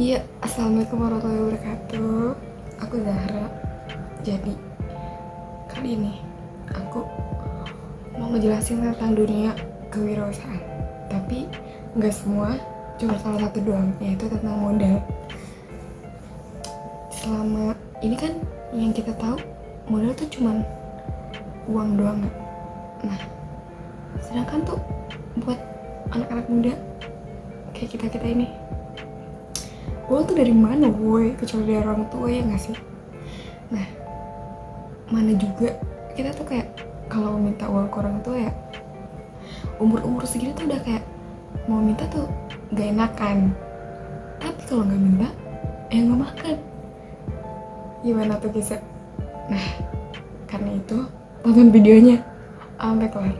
Iya, assalamualaikum warahmatullahi wabarakatuh. Aku Zahra. Jadi kali ini aku mau ngejelasin tentang dunia kewirausahaan. Tapi nggak semua, cuma salah satu doang, yaitu tentang modal. Selama ini kan yang kita tahu modal tuh cuman uang doang. Nah, sedangkan tuh buat anak-anak muda kayak kita ini, uang tuh dari mana boy, kecuali dari orang tua, ya nggak sih? Nah, mana juga kita tuh kayak kalau minta uang ke orang tua ya umur segini tuh udah kayak mau minta tuh gak enakan. Tapi kalau nggak minta nggak makan. Gimana tuh kisah? Nah, karena itu tonton videonya sampai kelar.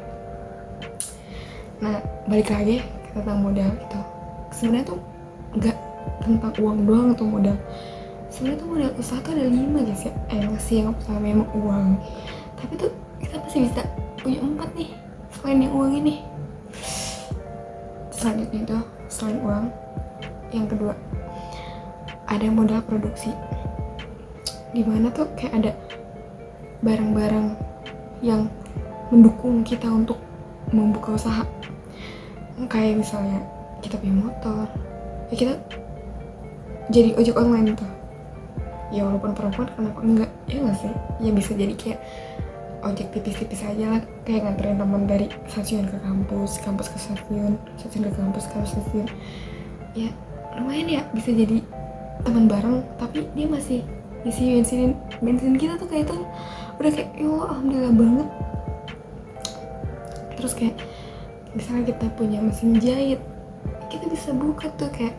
Nah, balik lagi tentang modal itu. Sebenarnya tuh nggak tentang uang doang atau modal. Sebenarnya tuh modal usaha tuh ada 5 guys ya. Masih yang pertama memang uang. Tapi tuh kita masih bisa punya 4 nih selain yang uang ini. Selanjutnya itu selain uang, yang kedua ada modal produksi. Dimana tuh kayak ada barang-barang yang mendukung kita untuk membuka usaha. Kayak misalnya kita punya motor, ya kita jadi ojek online tuh. Ya walaupun perempuan kenapa enggak, ya nggak sih? Ya bisa jadi kayak ojek tipis-tipis aja lah, kayak nganterin teman dari stasiun ke kampus, kampus ke stasiun, stasiun ke kampus, kampus ke stasiun. Ya lumayan ya, bisa jadi teman bareng, tapi dia masih isi bensin kita tuh kayak itu udah kayak ya Allah, alhamdulillah banget. Terus kayak misalnya kita punya mesin jahit, kita bisa buka tuh kayak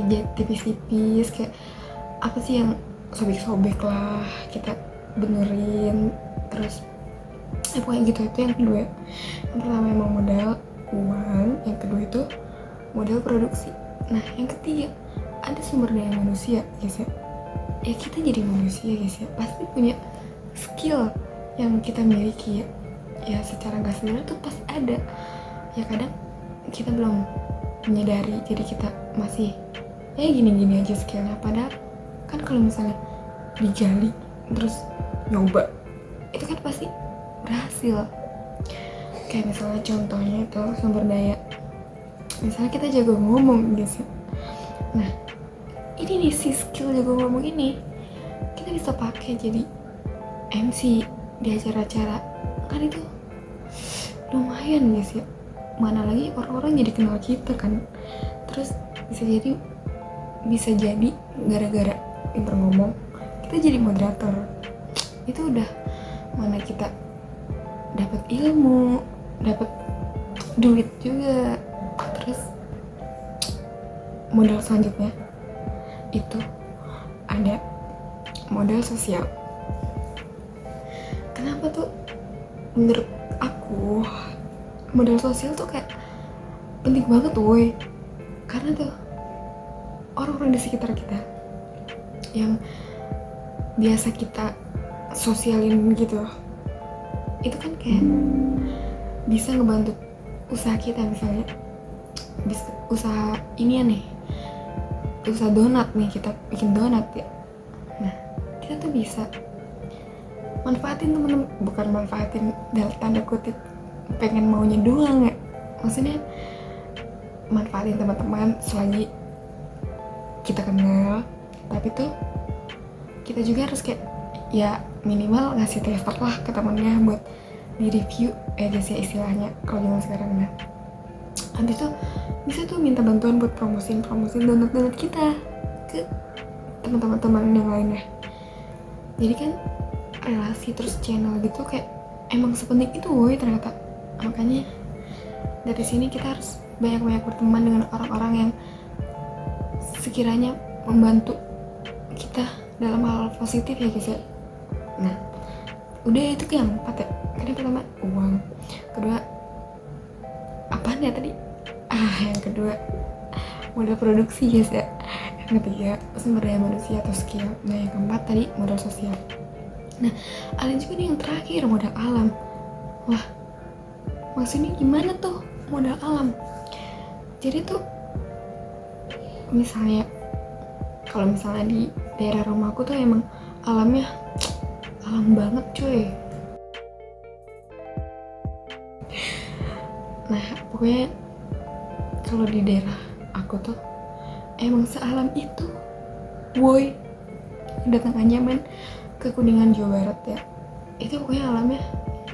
jahit tipis-tipis, kayak apa sih yang sobek-sobek lah, kita benerin. Terus pokoknya gitu. Itu yang kedua. Yang pertama memang modal uang, yang kedua itu modal produksi. Nah, yang ketiga ada sumber daya manusia guys ya. Ya kita jadi manusia guys ya, pasti punya skill yang kita miliki ya. Ya secara gak sadar tuh pasti ada. Ya kadang kita belum menyadari, jadi kita masih ya gini-gini aja skillnya. Padahal kan kalau misalnya digali terus nyoba, itu kan pasti berhasil. Kayak misalnya contohnya itu sumber daya, misalnya kita jago ngomong guys ya. Nah, ini nih si skill jago ngomong ini kita bisa pakai jadi MC di acara-acara, kan itu lumayan guys ya. Mana lagi orang-orang jadi kenal kita kan. Terus bisa jadi gara-gara pinter ngomong kita jadi moderator. Itu udah mana kita dapat ilmu, dapat duit juga. Terus modal selanjutnya itu ada modal sosial. Kenapa tuh menurut aku modal sosial tuh kayak penting banget woy. Karena tuh orang-orang di sekitar kita yang biasa kita sosialin gitu, itu kan kayak bisa ngebantu usaha kita. Misalnya bisa usaha ini ya nih, usaha donat nih, kita bikin donat ya. Nah, kita tuh bisa manfaatin temen-temen, bukan manfaatin dalam tanda kutip pengen maunya doang ya, maksudnya manfaatin teman-teman selagi kita kenal. Tapi tuh kita juga harus kayak ya minimal ngasih tester lah ke temennya buat di review aja sih istilahnya kalau zaman sekarang. Nah, habis itu bisa tuh minta bantuan buat promosiin donat kita ke teman-teman yang lainnya. Jadi kan relasi terus channel gitu kayak emang sepenting itu woy ternyata. Makanya dari sini kita harus banyak-banyak berteman dengan orang-orang yang sekiranya membantu kita dalam hal positif ya guys ya. Nah, udah itu yang 4 ya. Kan yang pertama uang, kedua apaan ya tadi? Yang kedua modal produksi guys ya. Yang ketiga sumber daya manusia atau skill. Nah, yang keempat tadi modal sosial. Nah, ada juga nih yang terakhir modal alam. Wah, maksudnya gimana tuh modal alam? Jadi tuh misalnya Kalau misalnya di daerah rumahku tuh emang alamnya alam banget cuy. Nah pokoknya kalau di daerah aku tuh emang sealam itu boy. Datang aja men ke Kuningan Jawa Barat ya, itu pokoknya alamnya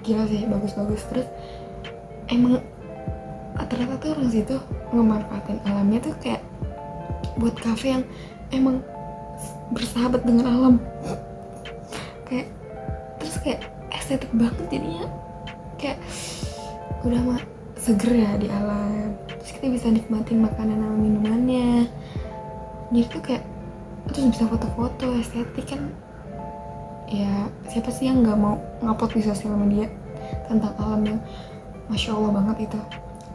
gila sih, bagus-bagus. Terus emang rata-rata tuh orang situ ngemanfaatin alamnya tuh kayak buat kafe yang emang bersahabat dengan alam. Kayak terus kayak estetik banget jadinya, kayak udah mah seger ya di alam. Terus kita bisa nikmatin makanan sama minumannya, jadi tuh kayak terus bisa foto-foto estetik kan ya. Siapa sih yang nggak mau ngupload di sosial media tentang alam yang masya Allah banget itu.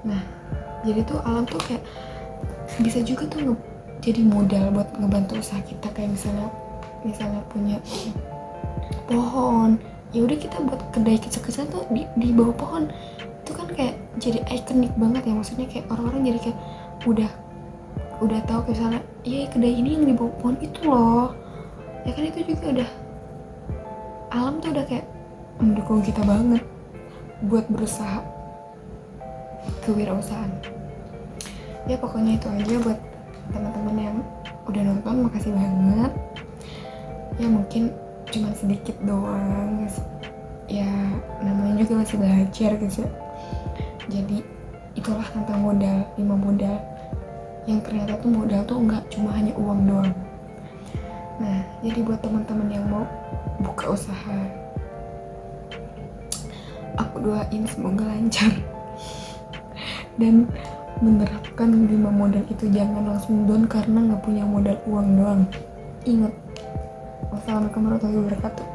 Nah jadi tuh alam tuh kayak bisa juga tuh jadi modal buat ngebantu usaha kita. Kayak misalnya punya pohon, ya udah kita buat kedai kecil-kecil tuh di bawah pohon. Itu kan kayak jadi ikonik banget ya, maksudnya kayak orang-orang jadi kayak udah tahu kayak misalnya iya kedai ini yang di bawah pohon itu loh ya kan. Itu juga udah alam tuh udah kayak mendukung kita banget buat berusaha kewirausahaan. Ya pokoknya itu aja buat teman-teman yang udah nonton, makasih banget ya. Mungkin cuma sedikit doang ya, namanya juga masih belajar gitu. Jadi itulah tentang modal, 5 modal yang ternyata tuh modal tuh nggak cuma hanya uang doang. Nah jadi buat teman-teman yang mau buka usaha, aku doain semoga lancar dan menerapkan 5 modal itu. Jangan langsung down karena nggak punya modal uang doang. Ingat. Wassalamualaikum warahmatullahi wabarakatuh.